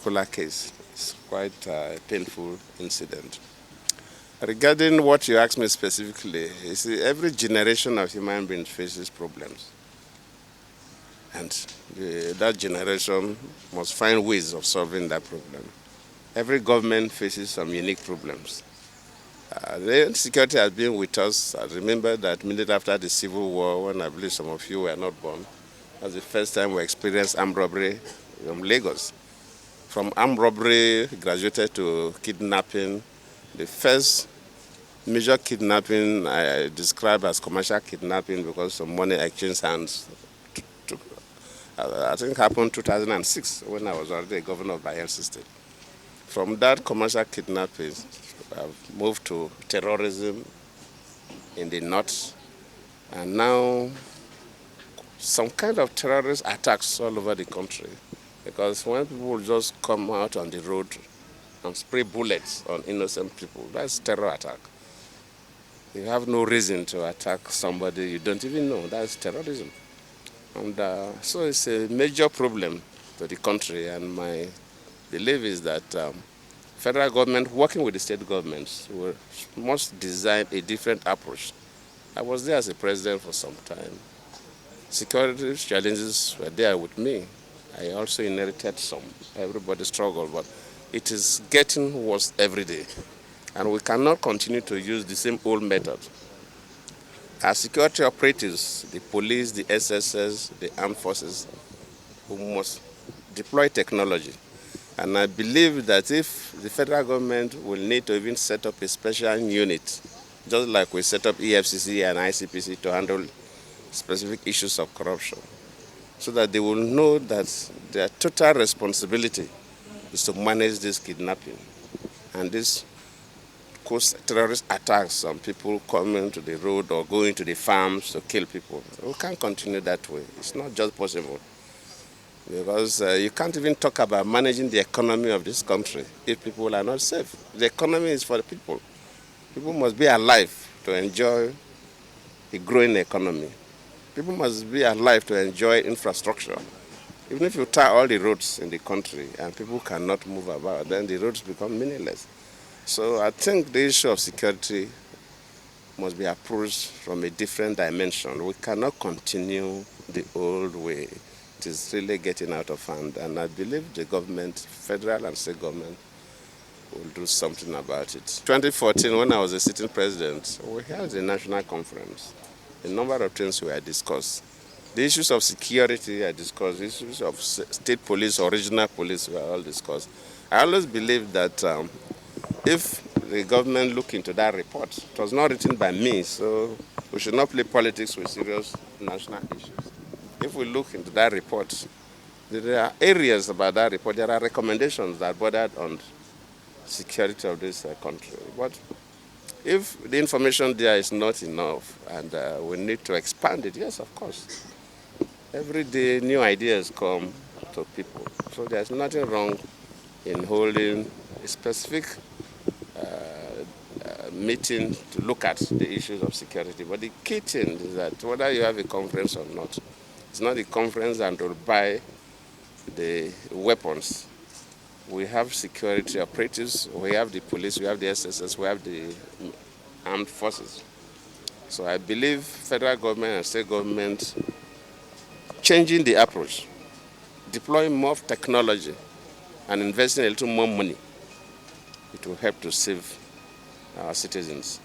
particular case. It's quite a painful incident. Regarding what you asked me specifically, you see, every generation of human beings faces problems. And that generation must find ways of solving that problem. Every government faces some unique problems. The insecurity has been with us. I remember that minute after the Civil War, when I believe some of you were not born, that was the first time we experienced armed robbery from Lagos. From armed robbery, graduated to kidnapping. The first major kidnapping I describe as commercial kidnapping because some money exchanged hands. I think happened 2006 when I was already governor of Bayelsa State. From that commercial kidnapping, I've moved to terrorism in the north, and now some kind of terrorist attacks all over the country. Because when people just come out on the road and spray bullets on innocent people, that's terror attack. You have no reason to attack somebody you don't even know. That's terrorism. And so it's a major problem to the country, and my belief is that federal government working with the state governments must design a different approach. I was there as a president for some time. Security challenges were there with me. I also inherited some. Everybody struggled, but it is getting worse every day. And we cannot continue to use the same old method. As security operatives, the police, the SSS, the armed forces, who must deploy technology. And I believe that if the federal government will need to even set up a special unit, just like we set up EFCC and ICPC to handle specific issues of corruption, so that they will know that their total responsibility is to manage this kidnapping and this cause terrorist attacks on people coming to the road or going to the farms to kill people. We can't continue that way. It's not just possible. Because you can't even talk about managing the economy of this country if people are not safe. The economy is for the people. People must be alive to enjoy a growing economy. People must be alive to enjoy infrastructure. Even if you tie all the roads in the country and people cannot move about, then the roads become meaningless. So I think the issue of security must be approached from a different dimension. We cannot continue the old way. It is really getting out of hand, and I believe the government, federal and state government, will do something about it. 2014, when I was a sitting president, we held a national conference. A number of things were discussed. The issues of security are discussed. The issues of state police or regional police were all discussed. I always believe that if the government look into that report, it was not written by me, so we should not play politics with serious national issues. If we look into that report, there are areas about that report, there are recommendations that bordered on security of this country. But if the information there is not enough and we need to expand it, yes, of course. Every day new ideas come to people. So there's nothing wrong in holding a specific meeting to look at the issues of security. But the key thing is that whether you have a conference or not, it's not the conference that will buy the weapons. We have security operatives, we have the police, we have the SSS, we have the armed forces. So I believe federal government and state government changing the approach, deploying more technology and investing a little more money, it will help to save our citizens.